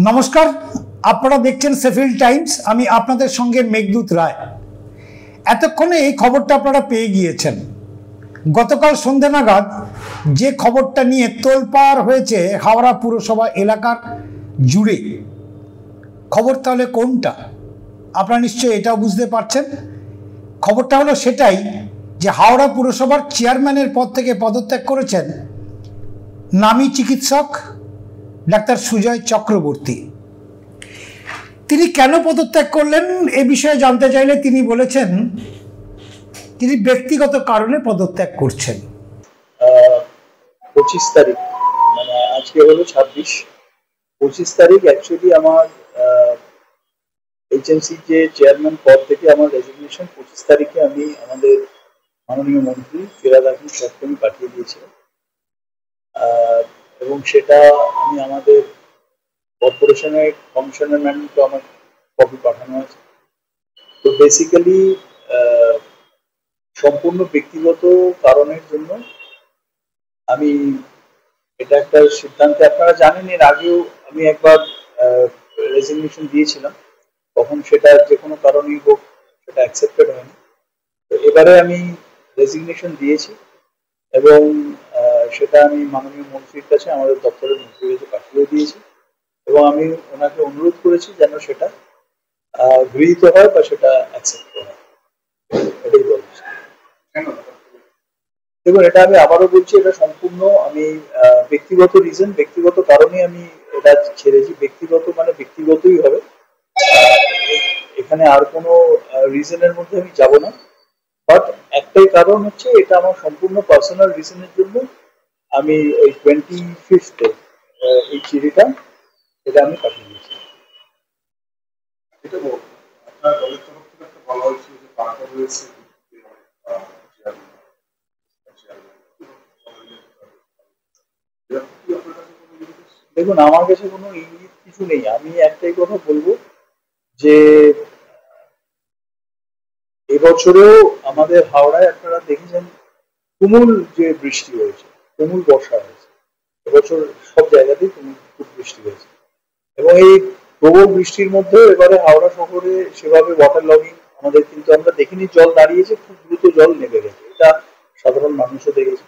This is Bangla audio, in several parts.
নমস্কার, আপনারা দেখছেন শেফিল্ড টাইমস। আমি আপনাদের সঙ্গে মেঘদূত রায়। এতক্ষণে এই খবরটা আপনারা পেয়ে গিয়েছেন। গতকাল সন্ধ্যা নাগাদ যে খবরটা নিয়ে তোলপাড় হয়েছে হাওড়া পুরসভা এলাকার জুড়ে, খবর তাহলে কোনটা? আপনারা নিশ্চয়ই এটাও বুঝতে পারছেন। খবরটা হলো সেটাই যে হাওড়া পুরসভার চেয়ারম্যানের পদ থেকে পদত্যাগ করেছেন নামী চিকিৎসক ডাক্তার সুজয় চক্রবর্তী। তিনি কেন পদত্যাগ করলেন এ বিষয়ে জানতে চাইলে তিনি বলেছেন তিনি ব্যক্তিগত কারণে পদত্যাগ করছেন। 25 তারিখ, মানে আজকে হলো 26 তারিখ অ্যাকচুয়ালি আমার এইচএমসি যে চেয়ারম্যান পদ থেকে আমার রেজিগনেশন 25 তারিখে আমি আমাদের মাননীয় মন্ত্রী ফিরাদ হাকিম সাহেবকে আমি পাঠিয়ে দিয়েছিলাম, এবং সেটা আমি আমাদের কর্পোরেশনের কমিশনার ম্যাডামকে আমার কপি পাঠানো হয়েছে। তো বেসিক্যালি সম্পূর্ণ ব্যক্তিগত কারণের জন্য আমি এটা একটা সিদ্ধান্তে, আপনারা জানেন এর আগেও আমি একবার রেজিগনেশন দিয়েছিলাম, তখন সেটা যে কোনো কারণেই হোক সেটা অ্যাকসেপ্টেড হয়নি। তো এবারে আমি রেজিগনেশন দিয়েছি এবং সেটা আমি মাননীয় মন্ত্রীর কাছে, আমাদের দপ্তরের মন্ত্রীর কাছে পাঠিয়ে দিয়েছি এবং আমি ওনাকে অনুরোধ করেছি যেন সেটা গৃহীত হয় বা সেটা অ্যাকসেপ্ট হয়। এটাই বলছি। দেখুন, এটা আমি আবারও বলছি, এটা সম্পূর্ণ আমি ব্যক্তিগত রিজন, ব্যক্তিগত কারণে আমি এটা ছেড়েছি। ব্যক্তিগত মানে ব্যক্তিগতই হবে, এখানে আর কোনো রিজনের মধ্যে আমি যাব না। বাট একটাই কারণ হচ্ছে, এটা আমার সম্পূর্ণ পার্সোনাল রিজনের জন্য আমি ওই 25 এই চিঠিটা এটা আমি পাঠিয়ে দিয়েছি। এটা আপনার দলের তরফ থেকে একটা বলা হয়েছিল যে পাঠানো রয়েছে। দেখুন, আমার কাছে কোনো ইঙ্গিত কিছু নেই। আমি একটাই কথা বলবো যে এবছরেও আমাদের হাওড়ায় আপনারা দেখেছেন তুমুল যে বৃষ্টি হয়েছে, তুমুল বর্ষা হয়েছে। এবছর সব জায়গাতেই খুব বৃষ্টি হয়েছে এবং এই প্রবল বৃষ্টির মধ্যে এবারে হাওড়া শহরে সেভাবে ওয়াটার লগিং আমাদের কিন্তু আমরা দেখিনি। জল দাঁড়িয়েছে, খুব দ্রুত জল নেমে গেছে, এটা সাধারণ মানুষও দেখেছে।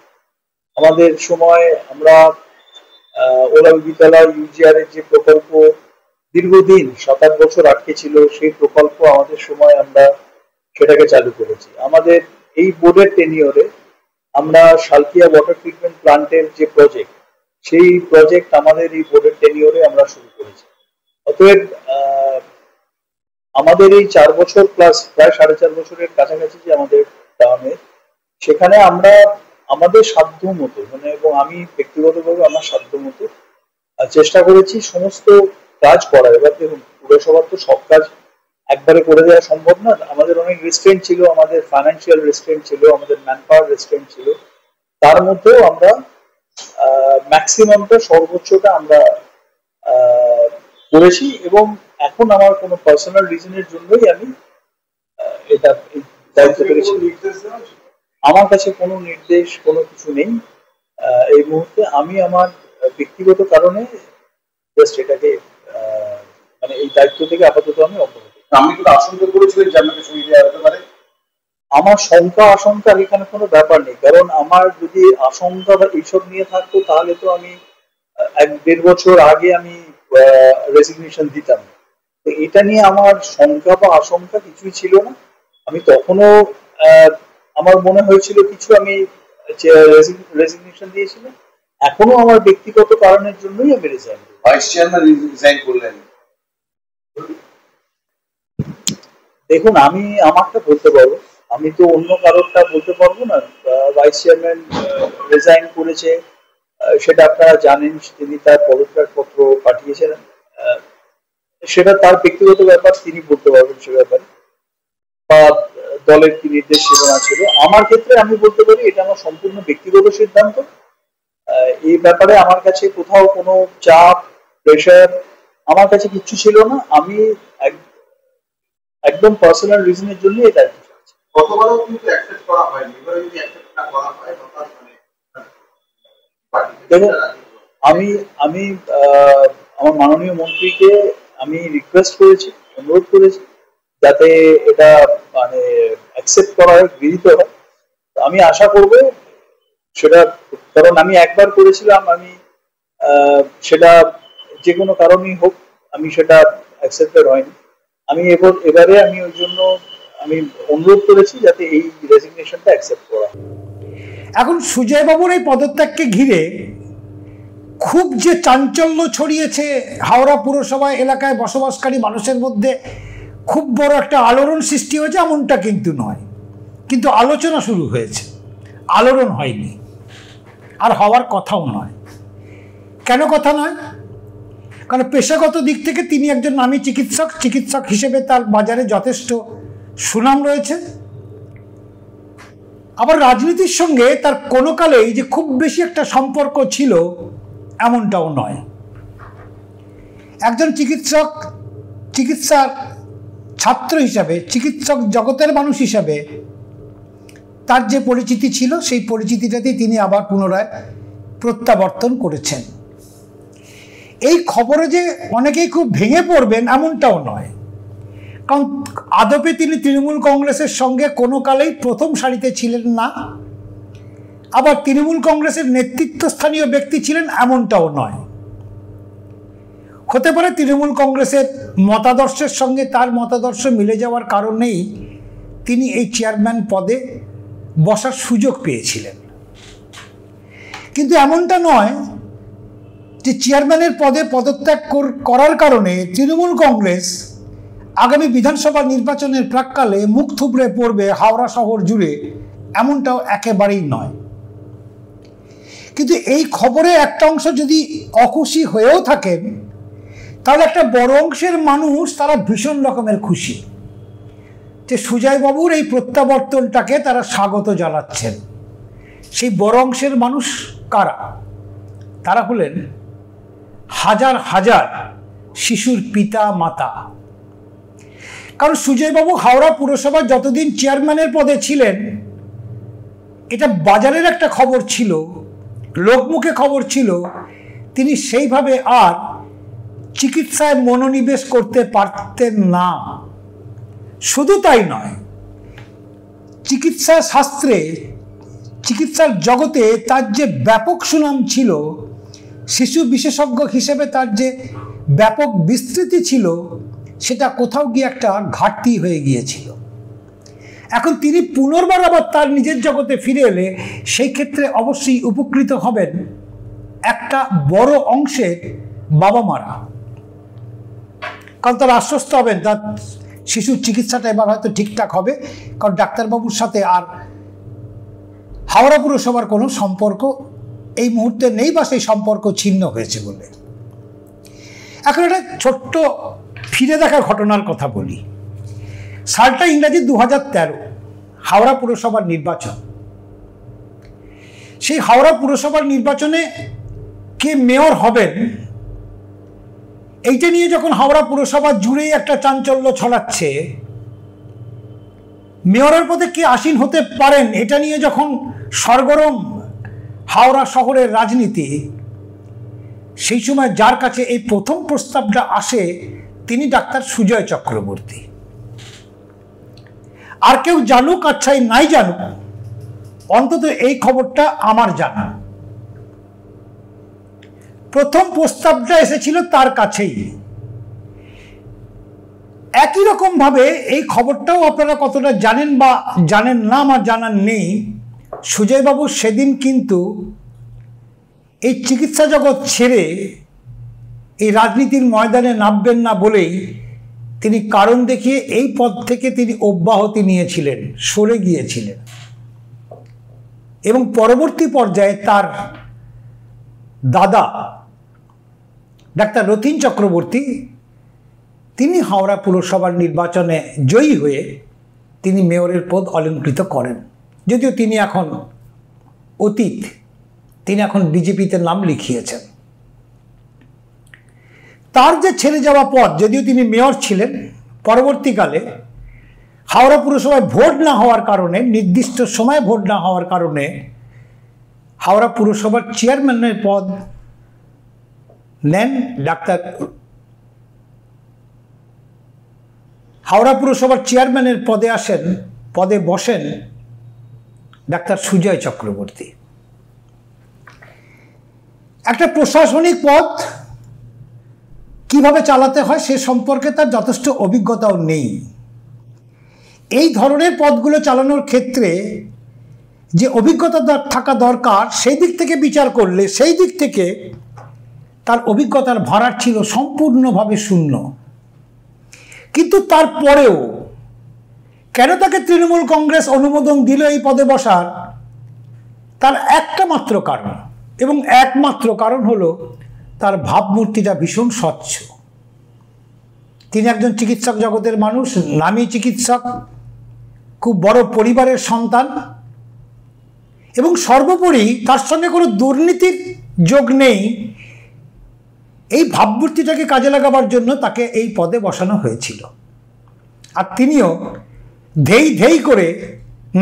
আমাদের সময় আমরা ওলাল বিতলা ইউজিআর এর যে প্রকল্প দীর্ঘদিন 7-8 বছর আটকে ছিল, সেই প্রকল্প আমাদের সময় আমরা সেটাকে চালু করেছি। আমাদের এই বোর্ডের টেনিওরে আমরা শালকিয়া ওয়াটার ট্রিটমেন্ট প্লান্টের যে প্রজেক্ট, সেই প্রজেক্ট আমাদের এই বোর্ডের টেনিওরে আমরা শুরু করেছি। অতএব আমাদের এই 4 বছর প্লাস প্রায় 4.5 বছরের কাছাকাছি যে আমাদের টার্মে, সেখানে আমরা আমাদের সাধ্য মতো, মানে এবং আমি ব্যক্তিগতভাবে আমার সাধ্য মতো চেষ্টা করেছি সমস্ত কাজ করার। এবার দেখুন, পুরসভার তো সব কাজ একবারে করে দেওয়া সম্ভব না। আমাদের অনেক রেস্ট্রেন্ট ছিল, আমাদের ফাইন্যান্সিয়াল রেস্ট্রেন্ট ছিল, আমাদের ম্যান পাওয়ার রেস্ট্রেন্ট ছিল। তার মধ্যেও আমরা ম্যাক্সিমামটা, সর্বোচ্চটা আমরা করেছি এবং এখন আমার কোনো পার্সোনাল রিজনের জন্যই আমি এটা দায়িত্ব পেরেছি। আমার কাছে কোনো নির্দেশ, কোনো কিছু নেই এই মুহূর্তে। আমি আমার ব্যক্তিগত কারণে জাস্ট এটাকে মানে এই দায়িত্ব থেকে আপাতত আমি অব্যাহত। আমি কিন্তু আশঙ্কা করেছিলেন যে আপনাকে সরিয়ে দেওয়া হতে পারে। আমার আশঙ্কার এখানে কোনো ব্যাপার নেই, কারণ আমার যদি আশঙ্কা বা এইসব নিয়ে থাকতো তাহলে তো আমি 1-1.5 বছর আগে আমি রেজিগনেশন দিতাম। তো এটা নিয়ে আমার শঙ্কা বা আশঙ্কা কিছুই ছিল না। আমি তখনও আমার মনে হয়েছিল কিছু, আমি রেজিগনেশন দিয়েছিলাম। এখনো আমার ব্যক্তিগত কারণের জন্যই আমি রিজাইন করি। ভাইস চেয়ারম্যান রিজাইন করলেন। দেখুন, আমি আমারটা বলতে পারবো, আমি তো অন্য কারোরটা বলতে পারবো না। ভাইস চেয়ারম্যান রিজাইন করেছে, সেটা আপনারা জানেন। তিনি তার পদত্যাগ পত্র পাঠিয়েছেন, সেটা তার ব্যক্তিগত ব্যাপার, তিনি বলতে পারবেন সে ব্যাপারে, বা দলের কি নির্দেশ সেটা ছিল। আমার ক্ষেত্রে আমি বলতে পারি এটা আমার সম্পূর্ণ ব্যক্তিগত সিদ্ধান্ত। এই ব্যাপারে আমার কাছে কোথাও কোনো চাপ, প্রেশার আমার কাছে কিচ্ছু ছিল না। আমি একদম পার্সোনাল রিজনের জন্য এটা গতবারও কিন্তু অ্যাকসেপ্ট করা হয়নি, এবারে যদি অ্যাকসেপ্ট না করা হয় তখন মানে দেখুন, আমি আমার মাননীয় মন্ত্রীকে আমি রিকোয়েস্ট করেছি, অনুরোধ করেছি যাতে এটা মানে অ্যাকসেপ্ট করা হয়, গৃহীত হয়। আমি আশা করব সেটা, কারণ আমি একবার করেছিলাম, আমি সেটা যে কোনো কারণেই হোক আমি সেটা অ্যাকসেপ্টেড হয়নি। আমি এবারে আমি ওই জন্য আমি অনুরোধ করেছি যাতে এই রেজিগনেশনটা অ্যাকসেপ্ট করা হয়। এখন সুজয় বাবুর এই পদত্যাগকে ঘিরে খুব যে চাঞ্চল্য ছড়িয়েছে হাওড়া পুরসভা এলাকায় বসবাসকারী মানুষের মধ্যে, খুব বড় একটা আলোড়ন সৃষ্টি হয়েছে এমনটা কিন্তু নয়, কিন্তু আলোচনা শুরু হয়েছে, আলোড়ন হয়নি, আর হওয়ার কথাও নয়। কেন কথা নয়? কারণ পেশাগত দিক থেকে তিনি একজন নামী চিকিৎসক হিসেবে তার বাজারে যথেষ্ট সুনাম রয়েছে। আবার রাজনীতির সঙ্গে তার কোনো কালেই যে খুব বেশি একটা সম্পর্ক ছিল এমনটাও নয়। একজন চিকিৎসার ছাত্র হিসাবে, চিকিৎসক জগতের মানুষ হিসাবে তার যে পরিচিতি ছিল সেই পরিচিতিটাতেই তিনি আবার পুনরায় প্রত্যাবর্তন করেছেন। এই খবরে যে অনেকেই খুব ভেঙে পড়বেন এমনটাও নয়, কারণ আদপে তিনি তৃণমূল কংগ্রেসের সঙ্গে কোনো কালেই প্রথম সারিতে ছিলেন না, আবার তৃণমূল কংগ্রেসের নেতৃত্বস্থানীয় ব্যক্তি ছিলেন এমনটাও নয়। হতে পারে তৃণমূল কংগ্রেসের মতাদর্শের সঙ্গে তার মতাদর্শ মিলে যাওয়ার কারণেই তিনি এই চেয়ারম্যান পদে বসার সুযোগ পেয়েছিলেন। কিন্তু এমনটা নয় যে চেয়ারম্যানের পদে পদত্যাগ করার কারণে তৃণমূল কংগ্রেস আগামী বিধানসভা নির্বাচনের প্রাক্কালে মুখ থুবড়ে পড়বে হাওড়া শহর জুড়ে, এমনটাও একেবারেই নয়। কিন্তু এই খবরে একটা অংশ যদি অখুশি হয়েও থাকেন, তাহলে একটা বড় অংশের মানুষ তারা ভীষণ রকমের খুশি যে সুজয়বাবুর এই প্রত্যাবর্তনটাকে তারা স্বাগত জানাচ্ছেন। সেই বড় অংশের মানুষ কারা? তারা হলেন হাজার হাজার শিশুর পিতা মাতা। কারণ সুজয়বাবু হাওড়া পুরসভার যতদিন চেয়ারম্যানের পদে ছিলেন, এটা বাজারের একটা খবর ছিল, লোকমুখে খবর ছিল, তিনি সেইভাবে আর চিকিৎসায় মনোনিবেশ করতে পারতেন না। শুধু তাই নয়, চিকিৎসা শাস্ত্রে, চিকিৎসার জগতে তার যে ব্যাপক সুনাম ছিল, শিশু বিশেষজ্ঞ হিসেবে তার যে ব্যাপক বিস্তৃতি ছিল, সেটা কোথাও গিয়ে একটা ঘাটতি হয়ে গিয়েছিল। এখন তিনি পুনর্বার আবার তার নিজের জগতে ফিরে এলে সেই ক্ষেত্রে অবশ্যই উপকৃত হবেন একটা বড় অংশের বাবা মারা, কারণ তারা আশ্বস্ত হবেন তার শিশুর চিকিৎসাটা এবার হয়তো ঠিকঠাক হবে, কারণ ডাক্তারবাবুর সাথে আর হাওড়া পুরসভার কোনো সম্পর্ক এই মুহূর্তে নেই, বা সেই সম্পর্ক ছিন্ন হয়েছে বলে। এখন একটা ছোট্ট ফিরে দেখা ঘটনার কথা বলি। সালটা ইংরাজি 2013, হাওড়া পুরসভার নির্বাচন। সেই হাওড়া পুরসভার নির্বাচনে কে মেয়র হবেন এইটা নিয়ে যখন হাওড়া পুরসভা জুড়েই একটা চাঞ্চল্য ছড়াচ্ছে, মেয়রের পদে কে আসীন হতে পারেন এটা নিয়ে যখন সরগরম হাওড়া শহরের রাজনীতি, সেই সময় যার কাছে এই প্রথম প্রস্তাবটা আসে তিনি ডাক্তার সুজয় চক্রবর্তী। আর কেউ জানুক আর চাই নাই জানুক, অন্তত এই খবরটা আমার জানা। প্রথম প্রস্তাবটা এসেছিল তার কাছেই। একই রকম ভাবে এই খবরটাও আপনারা কতটা জানেন বা জানেন না, আমার জানার নেই, সুজয়বাবু সেদিন কিন্তু এই চিকিৎসা জগৎ ছেড়ে এই রাজনীতির ময়দানে নামবেন না বলেই তিনি কারণ দেখিয়ে এই পদ থেকে তিনি অব্যাহতি নিয়েছিলেন, সরে গিয়েছিলেন। এবং পরবর্তী পর্যায়ে তার দাদা ডাক্তার রথীন চক্রবর্তী, তিনি হাওড়া পুরসভার নির্বাচনে জয়ী হয়ে তিনি মেয়রের পদ অলঙ্কৃত করেন। যদিও তিনি এখন অতীত, তিনি এখন বিজেপিতে নাম লিখিয়েছেন। তার যে ছেড়ে যাওয়া পদ, যদিও তিনি মেয়র ছিলেন, পরবর্তীকালে হাওড়া পুরসভায় ভোট না হওয়ার কারণে, নির্দিষ্ট সময়ে ভোট না হওয়ার কারণে হাওড়া পুরসভার চেয়ারম্যানের পদ নেন ডাক্তার হাওড়া পুরসভার চেয়ারম্যানের পদে বসেন ডাক্তার সুজয় চক্রবর্তী। একটা প্রশাসনিক পদ কিভাবে চালাতে হয় সে সম্পর্কে তার যথেষ্ট অভিজ্ঞতাও নেই। এই ধরনের পদগুলো চালানোর ক্ষেত্রে যে অভিজ্ঞতা থাকা দরকার সেই দিক থেকে বিচার করলে সেই দিক থেকে তার অভিজ্ঞতার ভাড়া ছিল সম্পূর্ণভাবে শূন্য। কিন্তু তারপরেও কেন তাকে তৃণমূল কংগ্রেস অনুমোদন দিল এই পদে বসার, তার একটা মাত্র কারণ, এবং একমাত্র কারণ হলো তার ভাবমূর্তিটা ভীষণ স্বচ্ছ। তিনি একজন চিকিৎসক জগতের মানুষ, নামী চিকিৎসক, খুব বড় পরিবারের সন্তান, এবং সর্বোপরি তার সঙ্গে কোনো দুর্নীতির যোগ নেই। এই ভাবমূর্তিটাকে কাজে লাগাবার জন্য তাকে এই পদে বসানো হয়েছিল। আর তিনিও ধেই ধেই করে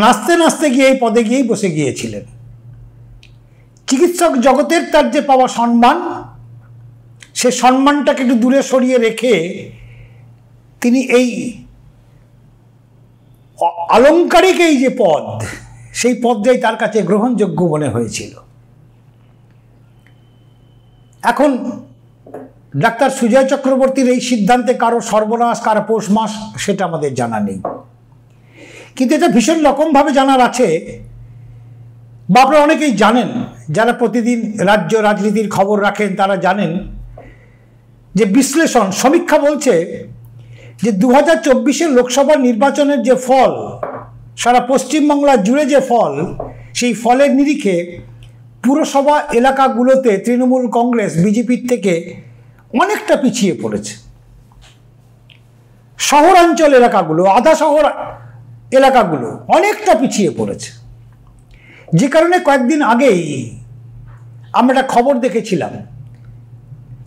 নাচতে নাচতে গিয়ে এই পদে গিয়েই বসে গিয়েছিলেন। চিকিৎসক জগতের তার যে পাওয়া সম্মান, সে সম্মানটাকে একটু দূরে সরিয়ে রেখে তিনি এই আলংকারিক এই যে পদ, সেই পদটাই তার কাছে গ্রহণযোগ্য মনে হয়েছিল। এখন ডাক্তার সুজয় চক্রবর্তীর এই সিদ্ধান্তে কারো সর্বনাশ, কারো পৌষ মাস, সেটা আমাদের জানা নেই। কিন্তু এটা ভীষণ রকমভাবে জানার আছে, বা আপনারা অনেকেই জানেন, যারা প্রতিদিন রাজ্য রাজনীতির খবর রাখেন তারা জানেন যে বিশ্লেষণ সমীক্ষা বলছে যে 2024 লোকসভা নির্বাচনের যে ফল, সারা পশ্চিমবাংলা জুড়ে যে ফল, সেই ফলের নিরিখে পুরসভা এলাকাগুলোতে তৃণমূল কংগ্রেস বিজেপির থেকে অনেকটা পিছিয়ে পড়েছে। শহরাঞ্চল এলাকাগুলো, আধা শহর এলাকাগুলো অনেকটা পিছিয়ে পড়েছে। যে কারণে কয়েকদিন আগেই আমরা একটা খবর দেখেছিলাম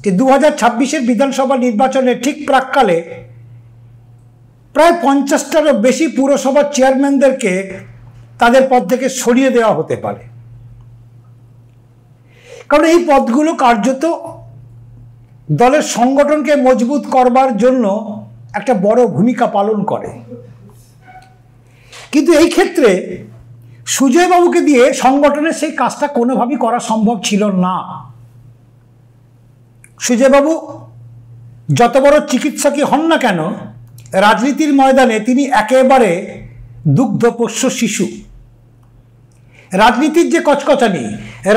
যে 2026 বিধানসভা নির্বাচনের ঠিক প্রাক্কালে প্রায় 50টারও বেশি পুরসভার চেয়ারম্যানদেরকে তাদের পদ থেকে সরিয়ে দেওয়া হতে পারে। কারণ এই পদগুলো কার্যত দলের সংগঠনকে মজবুত করবার জন্য একটা বড় ভূমিকা পালন করে। কিন্তু এই ক্ষেত্রে সুজয়বাবুকে দিয়ে সংগঠনের সেই কাজটা কোনোভাবেই করা সম্ভব ছিল না। সুজয়বাবু যত বড় চিকিৎসকই হন না কেন, রাজনীতির ময়দানে তিনি একেবারে দুগ্ধপোষ্য শিশু। রাজনীতির যে কচকচানি,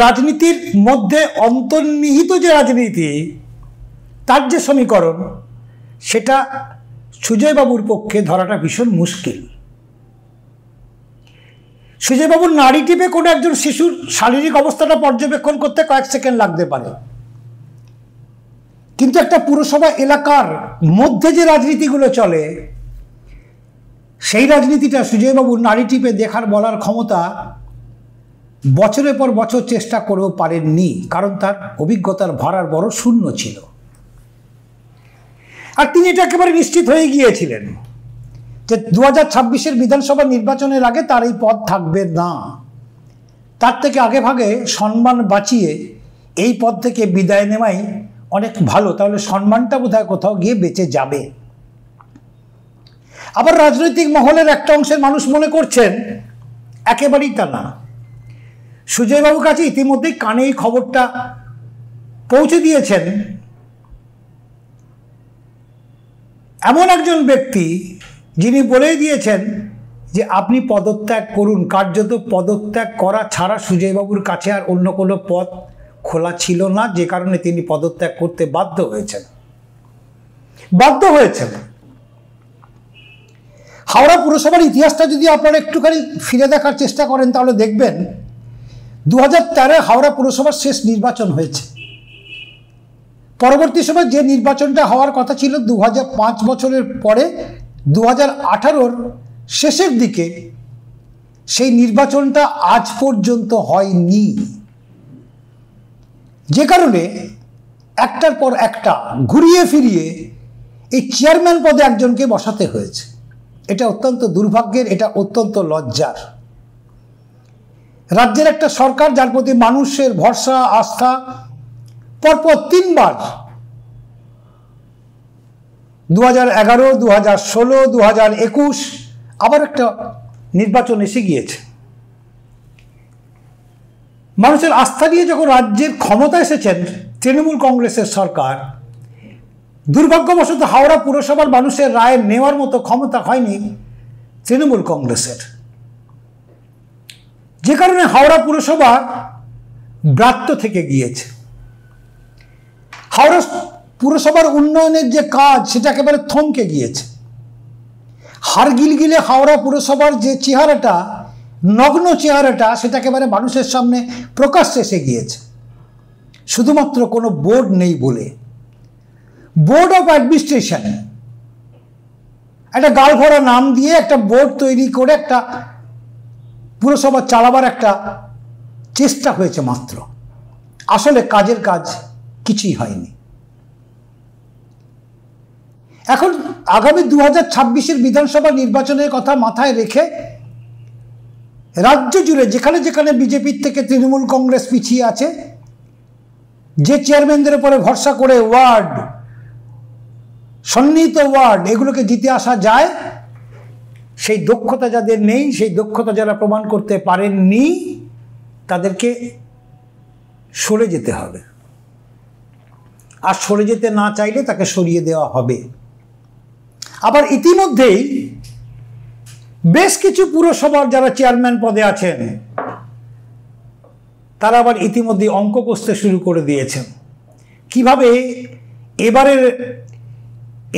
রাজনীতির মধ্যে অন্তর্নিহিত যে রাজনীতি, তার যে সমীকরণ, সেটা সুজয়বাবুর পক্ষে ধরাটা ভীষণ মুশকিল। সুজয়বাবুর নাড়ি টিপে কোনো একজন শিশুর শারীরিক অবস্থাটা পর্যবেক্ষণ করতে কয়েক সেকেন্ড লাগতে পারে, কিন্তু একটা পুরসভা এলাকার মধ্যে যে রাজনীতিগুলো চলে, সেই রাজনীতিটা সুজয়বাবুর নাড়ি টিপে দেখার বলার ক্ষমতা বছরের পর বছর চেষ্টা করেও পারেননি, কারণ তার অভিজ্ঞতার ভাড়ার বড় শূন্য ছিল। আর তিনি এটা একেবারে নিশ্চিত হয়ে গিয়েছিলেন যে 2026 বিধানসভা নির্বাচনের আগে তার এই পদ থাকবে না। তার থেকে আগে ভাগে সম্মান বাঁচিয়ে এই পদ থেকে বিদায় নেওয়াই অনেক ভালো, তাহলে সম্মানটা বোধহয় কোথাও গিয়ে বেঁচে যাবে। আবার রাজনৈতিক মহলের একটা অংশের মানুষ মনে করছেন একেবারেই তা না। সুজয়বাবুর কাছে ইতিমধ্যেই কানে এই খবরটা পৌঁছে দিয়েছেন এমন একজন ব্যক্তি, যিনি বলেই দিয়েছেন যে আপনি পদত্যাগ করুন। কার্যত পদত্যাগ করা ছাড়া সুজয়বাবুর কাছে আর অন্য কোনো পথ খোলা ছিল না, যে কারণে তিনি পদত্যাগ করতে বাধ্য হয়েছেন। হাওড়া পুরসভার ইতিহাসটা যদি আপনারা একটুখানি ফিরে দেখার চেষ্টা করেন, তাহলে দেখবেন 2013 হাওড়া পুরসভার শেষ নির্বাচন হয়েছে। পরবর্তী সময় যে নির্বাচনটা হওয়ার কথা ছিল 2005 বছরের পরে 2018 শেষের দিকে, সেই নির্বাচনটা আজ পর্যন্ত হয়নি। যে কারণে একটার পর একটা ঘুরিয়ে ফিরিয়ে এই চেয়ারম্যান পদে একজনকে বসাতে হয়েছে। এটা অত্যন্ত দুর্ভাগ্যের, এটা অত্যন্ত লজ্জার। রাজ্যের একটা সরকার যার প্রতি মানুষের ভরসা, আস্থা, পরপর 3 বার 2011, 2016, 2021 আবার একটা নির্বাচন এসে গিয়েছে। মানুষের আস্থা নিয়ে যখন রাজ্যের ক্ষমতা এসেছেন তৃণমূল কংগ্রেসের সরকার, দুর্ভাগ্যবশত হাওড়া পুরসভার মানুষের রায় নেওয়ার মতো ক্ষমতা হয়নি তৃণমূল কংগ্রেসের, যে কারণে হাওড়া পুরসভা ব্রাত্য থেকে গিয়েছে। হাওড়া পুরসভার উন্নয়নের যে কাজ সেটা একেবারে থমকে গিয়েছে। হাড়গিলগিলে হাওড়া পুরসভার যে চেহারাটা, নগ্ন চেহারাটা, সেটা একেবারে মানুষের সামনে প্রকাশ্যে এসে গিয়েছে, শুধুমাত্র কোনো বোর্ড নেই বলে। বোর্ড অফ অ্যাডমিনিস্ট্রেশন, একটা গালভরা নাম দিয়ে একটা বোর্ড তৈরি করে একটা পুরসভা চালাবার একটা চেষ্টা হয়েছে মাত্র, আসলে কাজের কাজ কিছুই হয়নি। এখন আগামী 2026-এর বিধানসভা নির্বাচনের কথা মাথায় রেখে রাজ্য জুড়ে যেখানে যেখানে বিজেপির থেকে তৃণমূল কংগ্রেস পিছিয়ে আছে, যে চেয়ারম্যানদের উপরে ভরসা করে ওয়ার্ড, সন্নিহিত ওয়ার্ড এগুলোকে জিতে আসা যায়, সেই দক্ষতা যাদের নেই, সেই দক্ষতা যারা প্রমাণ করতে পারেননি, তাদেরকে সরে যেতে হবে। আর সরে যেতে না চাইলে তাকে সরিয়ে দেওয়া হবে। আবার ইতিমধ্যেই বেশ কিছু পুরসভার যারা চেয়ারম্যান পদে আছেন তারা আবার ইতিমধ্যে অঙ্ক কষতে শুরু করে দিয়েছেন, কিভাবে এবারের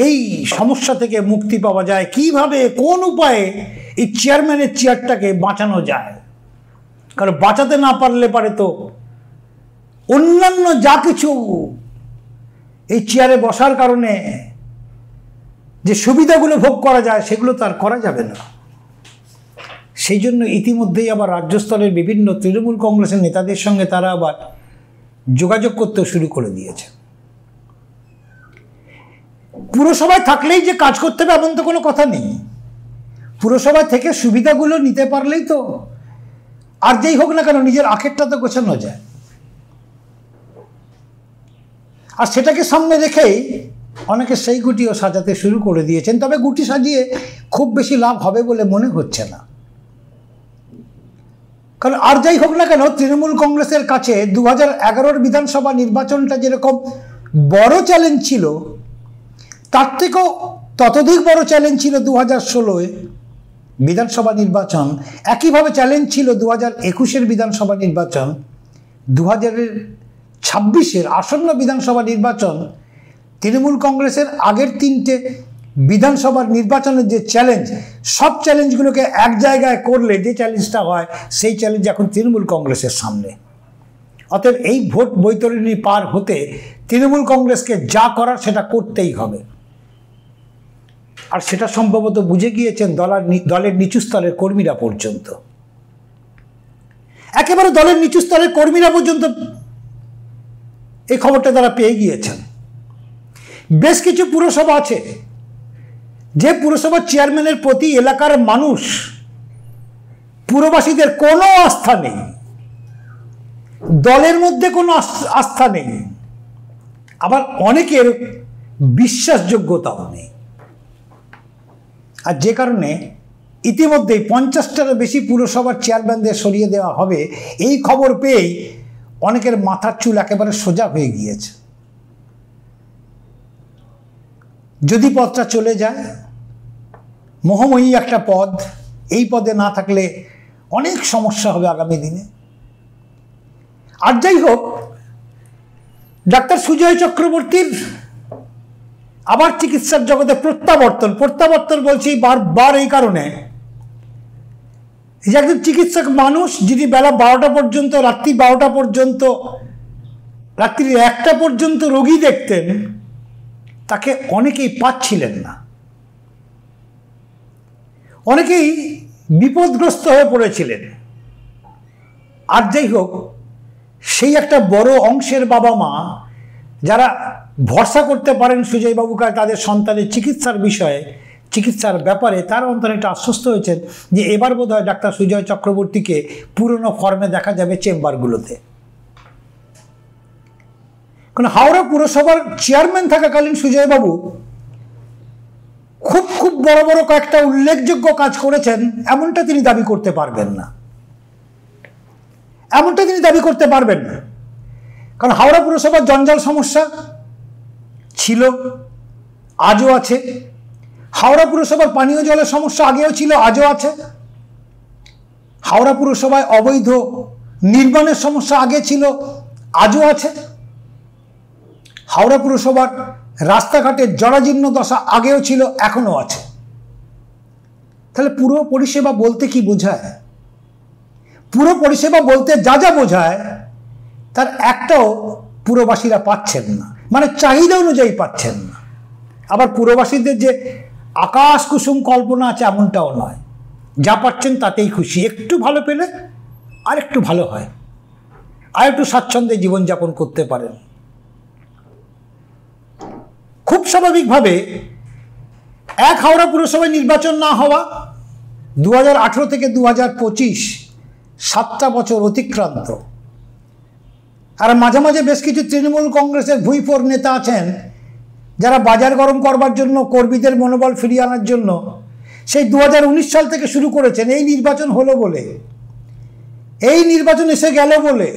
এই সমস্যা থেকে মুক্তি পাওয়া যায়, কিভাবে কোন উপায়ে এই চেয়ারম্যানের চেয়ারটাকে বাঁচানো যায়। কারণ বাঁচাতে না পারলে পারে তো অন্যান্য যা কিছু এই চেয়ারে বসার কারণে যে সুবিধাগুলো ভোগ করা যায় সেগুলো তো আর করা যাবে না। সেই জন্য ইতিমধ্যেই আবার রাজ্যস্তরের বিভিন্ন তৃণমূল কংগ্রেসের নেতাদের সঙ্গে তারা আবার যোগাযোগ করতে শুরু করে দিয়েছে। পুরসভায় থাকলেই যে কাজ করতে হবে এমন তো কোনো কথা নেই। পুরসভায় থেকে সুবিধাগুলো নিতে পারলেই তো আর যেই হোক না কেন নিজের আখেরটা তো গোছানো যায়। আর সেটাকে সামনে রেখেই অনেকে সেই গুটিও সাজাতে শুরু করে দিয়েছেন, তবে গুটি সাজিয়ে খুব বেশি লাভ হবে বলে মনে হচ্ছে না। কারণ আর যাই হোক না কেন তৃণমূল কংগ্রেসের কাছে 2011-র বিধানসভা নির্বাচনটা যেরকম বড় চ্যালেঞ্জ ছিল, তার থেকেও ততোধিক বড় চ্যালেঞ্জ ছিল 2016-এ বিধানসভা নির্বাচন। একইভাবে চ্যালেঞ্জ ছিল 2021-এর বিধানসভা নির্বাচন। 2026-এর আসন্ন বিধানসভা নির্বাচন তৃণমূল কংগ্রেসের আগের 3টে বিধানসভার নির্বাচনের যে চ্যালেঞ্জ, সব চ্যালেঞ্জগুলোকে এক জায়গায় করলে যে চ্যালেঞ্জটা হয়, সেই চ্যালেঞ্জ এখন তৃণমূল কংগ্রেসের সামনে। অতএব এই ভোট বৈতরণী পার হতে তৃণমূল কংগ্রেসকে যা করার সেটা করতেই হবে। আর সেটা সম্ভবত বুঝে গিয়েছেন দলের নিচু স্তরের কর্মীরা পর্যন্ত। একেবারে দলের নিচু স্তরের কর্মীরা পর্যন্ত এই খবরটা তারা পেয়ে গিয়েছেন। বেশ কিছু পুরসভা আছে যে পুরসভার চেয়ারম্যানের প্রতি এলাকার মানুষ, পুরবাসীদের কোনো আস্থা নেই, দলের মধ্যে কোনো আস্থা নেই, আবার অনেকের বিশ্বাসযোগ্যতাও নেই। আর যে কারণে ইতিমধ্যেই 50টারও বেশি পুরসভার চেয়ারম্যানদের সরিয়ে দেওয়া হবে, এই খবর পেয়েই অনেকের মাথার চুল একেবারে সোজা হয়ে গিয়েছে। যদি পদটা চলে যায়, মোহময়ী একটা পদ, এই পদে না থাকলে অনেক সমস্যা হবে আগামী দিনে। আর যাই হোক, ডাক্তার সুজয় চক্রবর্তীর আবার চিকিৎসার জগতে প্রত্যাবর্তন বলছি বারবার এই কারণে যে একজন চিকিৎসক মানুষ যিনি বেলা 12টা পর্যন্ত, রাত্রি 12টা পর্যন্ত, রাত্রি 1টা পর্যন্ত রোগী দেখতেন, তাকে অনেকেই পাচ্ছিলেন না। অনেকেই বিপদগ্রস্ত হয়ে পড়েছিলেন। আর যাই হোক, সেই একটা বড় অংশের বাবা মা যারা ভরসা করতে পারেন সুজয়বাবুকে তাদের সন্তানের চিকিৎসার বিষয়ে, চিকিৎসার ব্যাপারে, তারা অন্তত আশ্বস্ত হয়েছেন যে এবার বোধহয় ডাক্তার সুজয় চক্রবর্তীকে পুরনো ফর্মে দেখা যাবে চেম্বারগুলোতে। কারণ হাওড়া পুরসভার চেয়ারম্যান থাকাকালীন সুজয়বাবু খুব খুব বড় বড় কয়েকটা উল্লেখযোগ্য কাজ করেছেন এমনটা তিনি দাবি করতে পারবেন না, এমনটা তিনি দাবি করতে পারবেন না। কারণ হাওড়া পুরসভার জঞ্জাল সমস্যা ছিল, আজও আছে। হাওড়া পুরসভার পানীয় জলের সমস্যা আগেও ছিল, আজও আছে। হাওড়া পুরসভায় অবৈধ নির্মাণের সমস্যা আগে ছিল, আজও আছে। হাওড়া পুরসভার রাস্তাঘাটের জরাজীর্ণ দশা আগেও ছিল, এখনো আছে। তাহলে পুরো পরিষেবা বলতে কি বোঝায়? পুরো পরিষেবা বলতে যা যা বোঝায় তার একটাও পুরবাসীরা পাচ্ছেন না, মানে চাহিদা অনুযায়ী পাচ্ছেন না। আবার পুরবাসীদের যে আকাশ কুসুম কল্পনা আছে এমনটাও নয়, যা পাচ্ছেন তাতেই খুশি। একটু ভালো পেলে আর একটু ভালো হয়, আর একটু স্বাচ্ছন্দ্যে জীবনযাপন করতে পারেন। খুব স্বাভাবিকভাবে এক হাওড়া পুরসভায় নির্বাচন না হওয়া 2018 থেকে 2025 7টা বছর অতিক্রান্ত। আর মাঝে মাঝে বেশ কিছু তৃণমূল কংগ্রেসের ভুইফোর নেতা আছেন যারা বাজার গরম করবার জন্য, কর্মীদের মনোবল ফিরিয়ে আনার জন্য সেই 2019 সাল থেকে শুরু করেছেন। এই নির্বাচন হলো বলে, এই নির্বাচন এসে গেল বলে,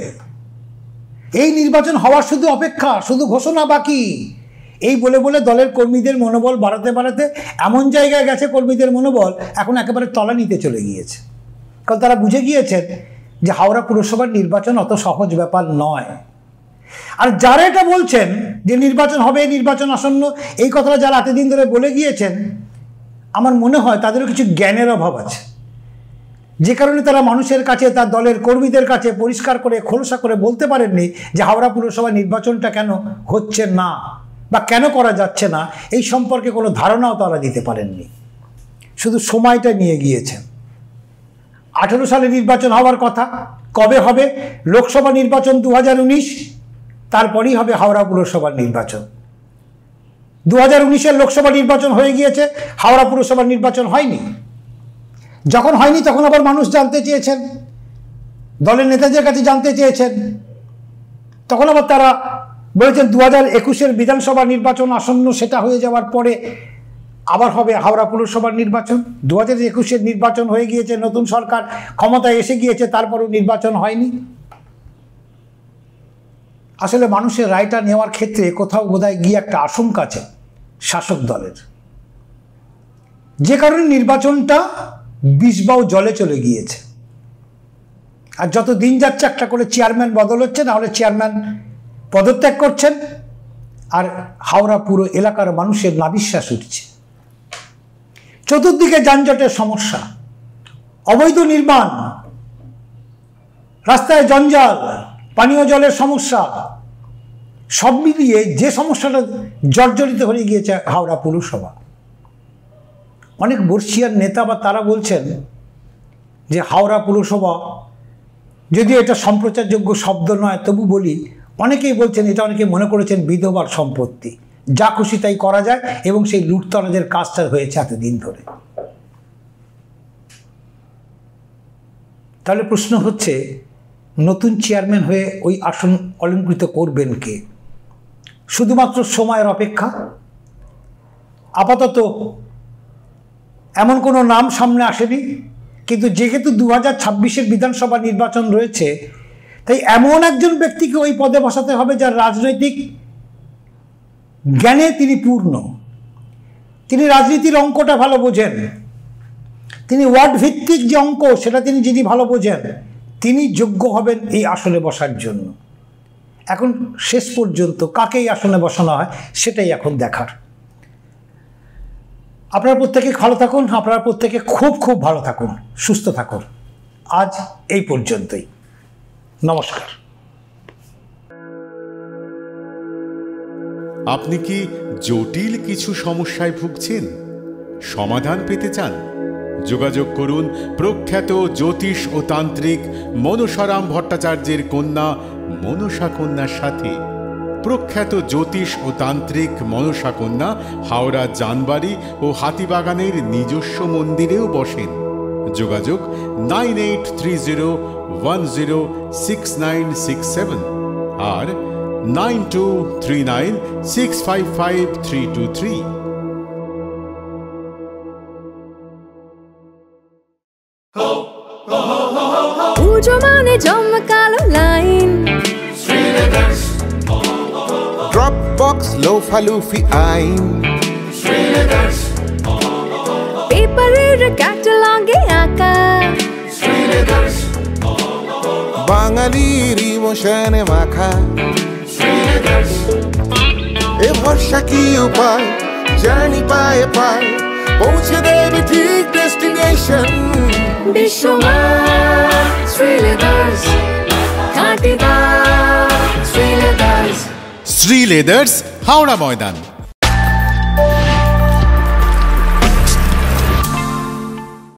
এই নির্বাচন হওয়ার শুধু অপেক্ষা, শুধু ঘোষণা বাকি, এই বলে বলে দলের কর্মীদের মনোবল বাড়াতে বাড়াতে এমন জায়গায় গেছে কর্মীদের মনোবল এখন একেবারে তলানিতে চলে গিয়েছে। কারণ তারা বুঝে গিয়েছেন যে হাওড়া পুরসভার নির্বাচন অত সহজ ব্যাপার নয়। আর যারা এটা বলছেন যে নির্বাচন হবে, নির্বাচন আসন্ন, এই কথাটা যারা এতদিন ধরে বলে গিয়েছেন, আমার মনে হয় তাদেরও কিছু জ্ঞানের অভাব আছে, যে কারণে তারা মানুষের কাছে, তার দলের কর্মীদের কাছে পরিষ্কার করে খোলসা করে বলতে পারেননি যে হাওড়া পুরসভা নির্বাচনটা কেন হচ্ছে না বা কেন করা যাচ্ছে না, এই সম্পর্কে কোনো ধারণাও তারা দিতে পারেননি। শুধু সময়টা নিয়ে গিয়েছেন। 18 সালে নির্বাচন হওয়ার কথা, কবে হবে? লোকসভা নির্বাচন 2019, তারপরেই হবে হাওড়া পুরসভার নির্বাচন। 2019-এর লোকসভা নির্বাচন হয়ে গিয়েছে, হাওড়া পুরসভার নির্বাচন হয়নি। যখন হয়নি তখন আবার মানুষ জানতে চেয়েছেন, দলের নেতাদের কাছে জানতে চেয়েছেন, তখন আবার তারা বলেছেন 2021-এর বিধানসভা নির্বাচন আসন্ন, সেটা হয়ে যাওয়ার পরে আবার হবে হাওড়া পুরসভার নির্বাচন। 2021-এর নির্বাচন হয়ে গিয়েছে, নতুন সরকার ক্ষমতায় এসে গিয়েছে, তারপরও নির্বাচন হয়নি। আসলে মানুষের রায়টা নেওয়ার ক্ষেত্রে কোথাও বোধহয় গিয়ে একটা আশঙ্কা আছে শাসক দলের, যে কারণে নির্বাচনটা বিষবাও জলে চলে গিয়েছে। আর যত দিন যাচ্ছে একটা করে চেয়ারম্যান বদল হচ্ছে, নাহলে চেয়ারম্যান পদত্যাগ করছেন, আর হাওড়া পুরো এলাকার মানুষের নাবিশ্বাস উঠছে। চতুর্দিকে যানজটের সমস্যা, অবৈধ নির্মাণ, রাস্তায় জঞ্জাল, পানীয় জলের সমস্যা, সব মিলিয়ে যে সমস্যাটা জর্জরিত হয়ে গিয়েছে হাওড়া পুরসভা। অনেক বর্ষিয়ার নেতা বা তারা বলছেন যে হাওড়া পুরসভা, যদিও এটা সম্প্রচারযোগ্য শব্দ নয় তবু বলি, অনেকেই বলছেন এটা, অনেকে মনে করেছেন বিধবার সম্পত্তি, যা খুশি তাই করা যায়, এবং সেই লুটতরাজের কাজটা হয়েছে এতদিন ধরে। তাহলে প্রশ্ন হচ্ছে, নতুন চেয়ারম্যান হয়ে ওই আসন অলঙ্কৃত করবেন কে? শুধুমাত্র সময়ের অপেক্ষা? আপাতত এমন কোনো নাম সামনে আসেনি, কিন্তু যেহেতু 2026-এর বিধানসভা নির্বাচন রয়েছে, তাই এমন একজন ব্যক্তিকে ওই পদে বসাতে হবে যার রাজনৈতিক জ্ঞানে তিনি পূর্ণ, তিনি রাজনীতির অঙ্কটা ভালো বোঝেন, তিনি ওয়ার্ড ভিত্তিক যে অঙ্ক সেটা তিনি যিনি ভালো বোঝেন, তিনি যোগ্য হবেন এই আসনে বসার জন্য। এখন শেষ পর্যন্ত কাকে এই আসনে বসানো হয় সেটাই এখন দেখার। আপনারা প্রত্যেকে ভালো থাকুন, আপনারা প্রত্যেকে খুব খুব ভালো থাকুন, সুস্থ থাকুন। আজ এই পর্যন্তই, নমস্কার। আপনি কি জটিল কিছু সমস্যায় ভুগছেন? সমাধান পেতে চান? যোগাযোগ করুন প্রখ্যাত জ্যোতিষ ও তান্ত্রিক মনসারাম ভট্টাচার্যের কন্যা মনসা কন্যার সাথে। প্রখ্যাত জ্যোতিষ ও তান্ত্রিক মনসা কন্যা হাওড়া জানবাড়ি ও হাতিবাগানের নিজস্ব মন্দিরেও বসেন। যোগাযোগ 9830106967 আর 9239655323। পুজো মানে জমকালো লাইন, ড্রপবক্স লোফালুফি আইন, পেপারের ক্যাটালগে আঁকা, বাঙালির ইমোশনে মাখা। এ ভরসা কি উপায়, জার্নি পায়ে পায় পৌঁছে দেবে ঠিক ডেস্টিনেশন। বিশ্বমান শ্রীলেদার্স, খাঁটি দাম শ্রীলেদার্স। শ্রী লেদার্স, হাওড়া ময়দান।